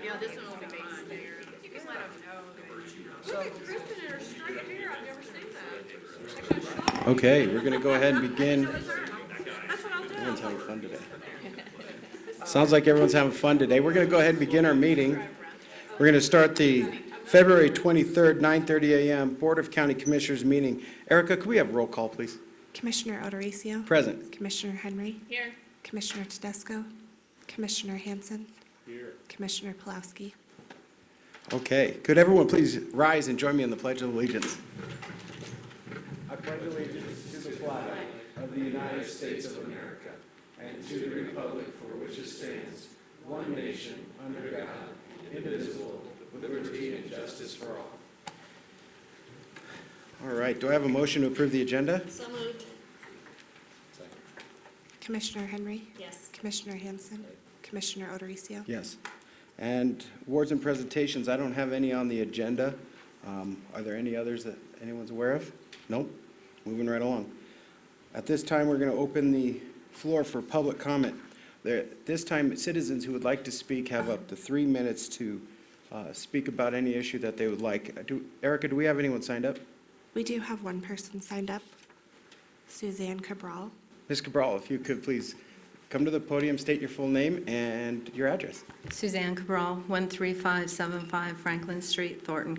Yeah, this one will be fun. You can let them know. Look at Kristen and her straight hair. I've never seen that. Okay, we're going to go ahead and begin. That's what I'll do. Everyone's having fun today. Sounds like everyone's having fun today. We're going to go ahead and begin our meeting. We're going to start the February 23rd, 9:30 a.m. Board of County Commissioners meeting. Erica, could we have roll call, please? Commissioner Odoracio. Present. Commissioner Henry. Here. Commissioner Tedesco. Commissioner Hanson. Here. Commissioner Pulowski. Okay, could everyone please rise and join me in the Pledge of Allegiance? I pledge allegiance to the flag of the United States of America and to the republic for which it stands, one nation, under God, indivisible, with liberty and justice for all. All right, do I have a motion to approve the agenda? So moved. Commissioner Henry. Yes. Commissioner Hanson. Commissioner Odoracio. Yes. And awards and presentations, I don't have any on the agenda. Are there any others that anyone's aware of? Nope. Moving right along. At this time, we're going to open the floor for public comment. This time, citizens who would like to speak have up to 3 minutes to speak about any issue that they would like. Erica, do we have anyone signed up? We do have one person signed up, Suzanne Cabral. Ms. Cabral, if you could please come to the podium, state your full name and your address. Suzanne Cabral, 13575 Franklin Street, Thornton.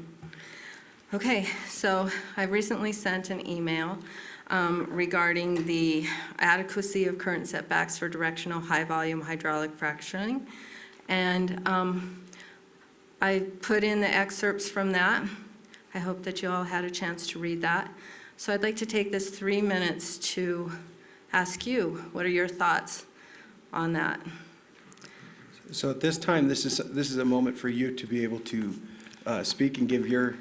Okay, so I recently sent an email regarding the adequacy of current setbacks for directional high-volume hydraulic fracturing. And I put in the excerpts from that. I hope that you all had a chance to read that. So I'd like to take this 3 minutes to ask you, what are your thoughts on that? So at this time, this is a moment for you to be able to speak and give your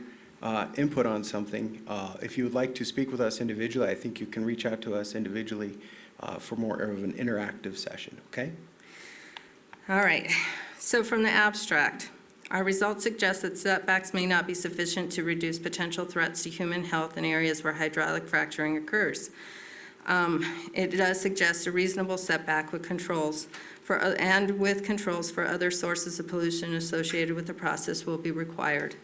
input on something. If you would like to speak with us individually, I think you can reach out to us individually for more of an interactive session, okay? All right, so from the abstract, our results suggest that setbacks may not be sufficient to reduce potential threats to human health in areas where hydraulic fracturing occurs. It does suggest a reasonable setback with controls for other sources of pollution associated with the process will be required.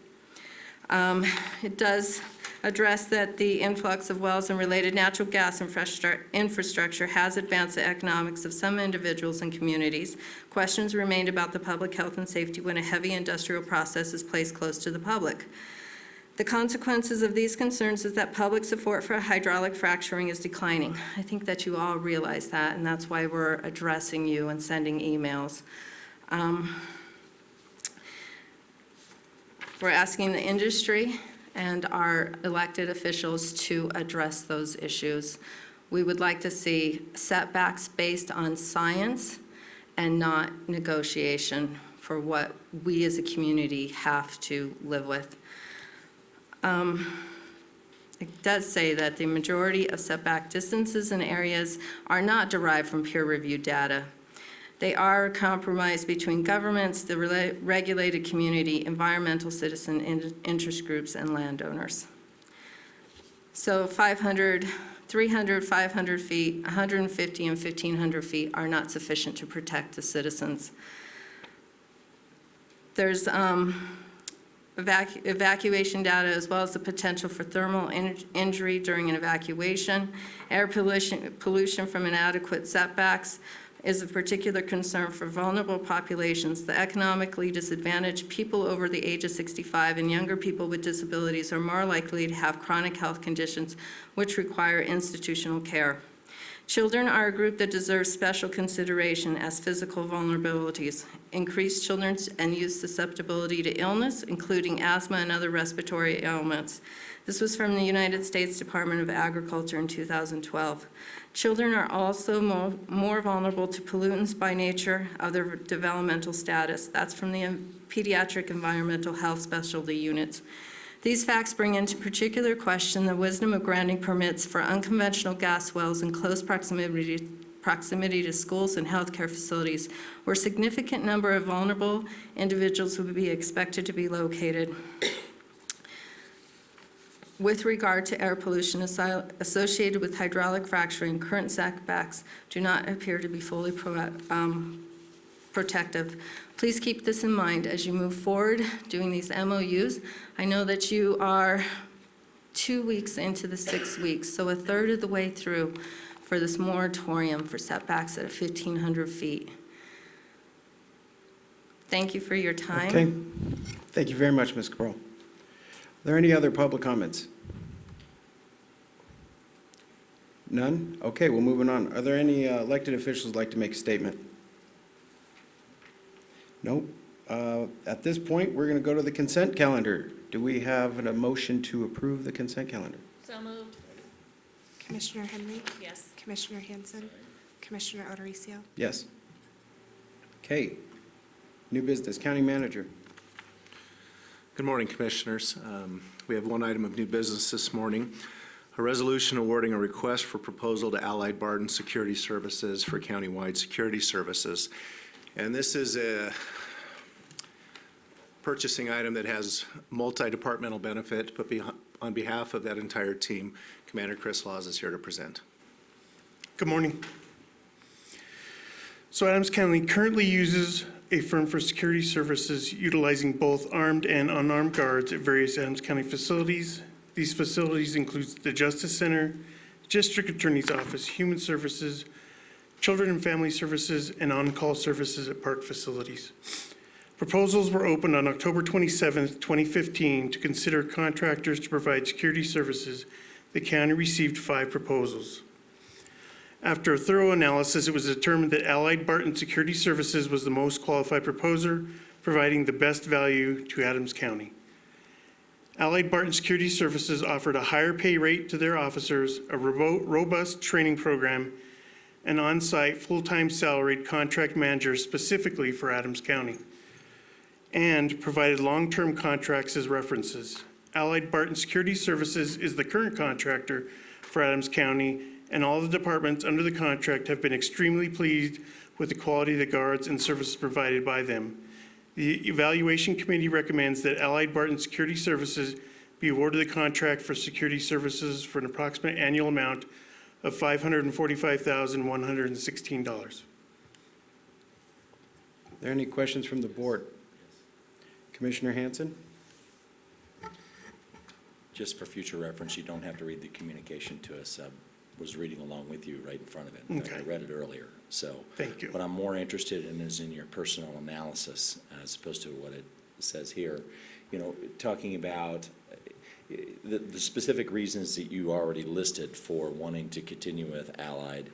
It does address that the influx of wells and related natural gas infrastructure has advanced the economics of some individuals and communities. Questions remained about the public health and safety when a heavy industrial process is placed close to the public. The consequences of these concerns is that public support for hydraulic fracturing is declining. I think that you all realize that, and that's why we're addressing you and sending emails. We're asking the industry and our elected officials to address those issues. We would like to see setbacks based on science and not negotiation for what we as a community have to live with. It does say that the majority of setback distances in areas are not derived from peer-reviewed data. They are a compromise between governments, the regulated community, environmental citizen interest groups, and landowners. So 300, 500 feet, 150, and 1,500 feet are not sufficient to protect the citizens. There's evacuation data as well as the potential for thermal injury during an evacuation. Air pollution from inadequate setbacks is of particular concern for vulnerable populations. The economically disadvantaged, people over the age of 65, and younger people with disabilities are more likely to have chronic health conditions which require institutional care. Children are a group that deserves special consideration as physical vulnerabilities. Increased children's and youth susceptibility to illness, including asthma and other respiratory ailments. This was from the United States Department of Agriculture in 2012. Children are also more vulnerable to pollutants by nature of their developmental status. That's from the Pediatric Environmental Health Specialty Units. These facts bring into particular question the wisdom of granting permits for unconventional gas wells in close proximity to schools and healthcare facilities, where a significant number of vulnerable individuals would be expected to be located. with regard to air pollution associated with hydraulic fracturing, current setbacks do not appear to be fully protective. Please keep this in mind as you move forward doing these MOUs. I know that you are 2 weeks into the 6 weeks, so a third of the way through for this moratorium for setbacks at 1,500 feet. Thank you for your time. Okay. Thank you very much, Ms. Cabral. Are there any other public comments? None? Okay, well, moving on. Are there any elected officials who'd like to make a statement? Nope. At this point, we're going to go to the consent calendar. Do we have a motion to approve the consent calendar? So moved. Commissioner Henry, Yes. Commissioner Hanson, Commissioner Odericio. Yes. Okay. New business, county manager. Good morning, Commissioners. We have one item of new business this morning, a resolution awarding a request for proposal to Allied Barton Security Services for countywide security services. And this is a purchasing item that has multi-departmental benefit, but on behalf of that entire team, Commander Chris Laws is here to present. Good morning. So Adams County currently uses a firm for security services utilizing both armed and unarmed guards at various Adams County facilities. These facilities include the Justice Center, District Attorney's Office, Human Services, Children and Family Services, and on-call services at park facilities. Proposals were opened on October 27th, 2015 to consider contractors to provide security services. The county received 5 proposals. After a thorough analysis, it was determined that Allied Barton Security Services was the most qualified proposer, providing the best value to Adams County. Allied Barton Security Services offered a higher pay rate to their officers, a robust training program, and on-site full-time salaried contract manager specifically for Adams County, and provided long-term contracts as references. Allied Barton Security Services is the current contractor for Adams County, and all the departments under the contract have been extremely pleased with the quality of the guards and services provided by them. The Evaluation Committee recommends that Allied Barton Security Services be awarded the contract for security services for an approximate annual amount of $545,116. Are there any questions from the board? Commissioner Hanson? Just for future reference, you don't have to read the communication to us. I was reading along with you right in front of it. Okay. I read it earlier, so. Thank you. What I'm more interested in is in your personal analysis as opposed to what it says here. You know, talking about the specific reasons that you already listed for wanting to continue with Allied.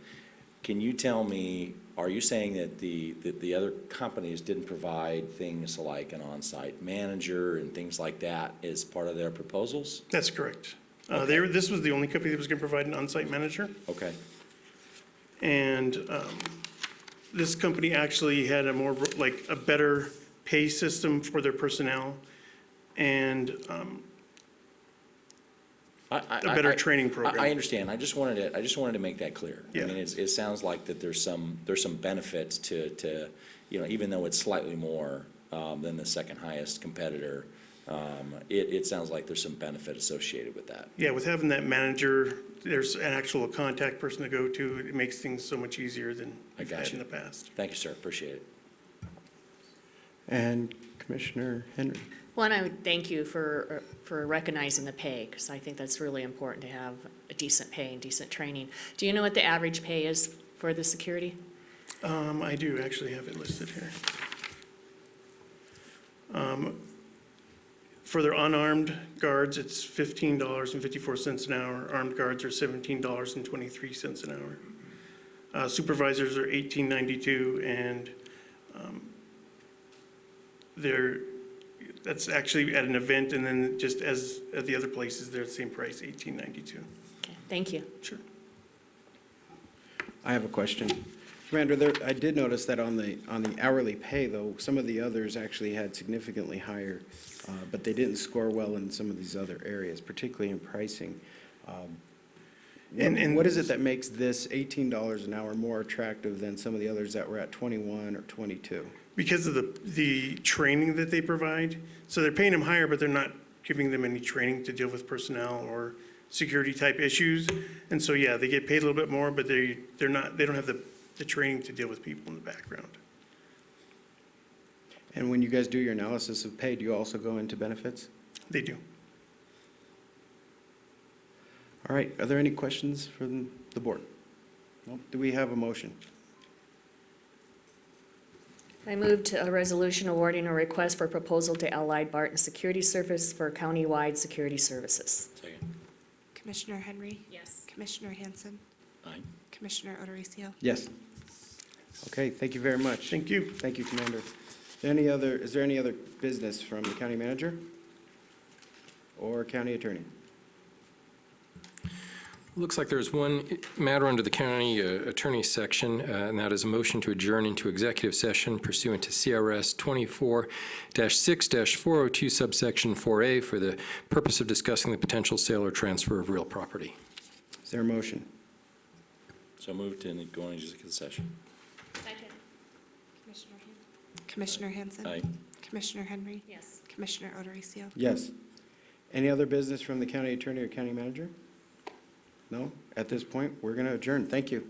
Can you tell me, are you saying that the other companies didn't provide things like an on-site manager and things like that as part of their proposals? That's correct. Okay. This was the only company that was going to provide an on-site manager. Okay, And this company actually had a better pay system for their personnel and a better training program. I understand. I just wanted to make that clear. Yeah. I mean, it sounds like that there's some benefits to, you know, even though it's slightly more than the second highest competitor, it sounds like there's some benefit associated with that. Yeah, with having that manager, there's an actual contact person to go to. It makes things so much easier than we've had got in you. the past. Thank you, sir. Appreciate it. And Commissioner Henry? Well, and I would thank you for recognizing the pay, because I think that's really important to have a decent pay and decent training. Do you know what the average pay is for the security? I do actually have it listed here. For their unarmed guards, it's $15.54 an hour. Armed guards are $17.23 an hour. Supervisors are $18.92, and that's actually at an event, and then just as at the other places, they're the same price, $18.92. Okay, thank you. Sure. I have a question. Commander, I did notice that on the hourly pay, though, some of the others actually had significantly higher, but they didn't score well in some of these other areas, particularly in pricing. And What is it that makes this $18 an hour more attractive than some of the others that were at 21 or 22? Because of the training that they provide, so they're paying them higher, but they're not giving them any training to deal with personnel or security type issues. And so, yeah, they get paid a little bit more, but they don't have the training to deal with people in the background. And when you guys do your analysis of pay, do you also go into benefits? They do. All right, are there any questions from the board? Nope. Do we have a motion? I move to a resolution awarding a request for proposal to Allied Barton Security Service for countywide security services. Second. Commissioner Henry, Yes. Commissioner Hanson, Aye. Commissioner Odorizio. Yes. Okay, thank you very much. Thank you. Thank you, Commander. Is there any other business from the county manager or county attorney? Looks like there's one matter under the county attorney section, and that is a motion to adjourn into executive session pursuant to CRS 24-6-402 subsection 4A for the purpose of discussing the potential sale or transfer of real property. Is there a motion? So moved to go into executive session. Commissioner Hanson. Aye. Commissioner Henry, Yes. Commissioner Odorizio. Yes. Any other business from the county attorney or county manager? No? At this point, we're going to adjourn. Thank you.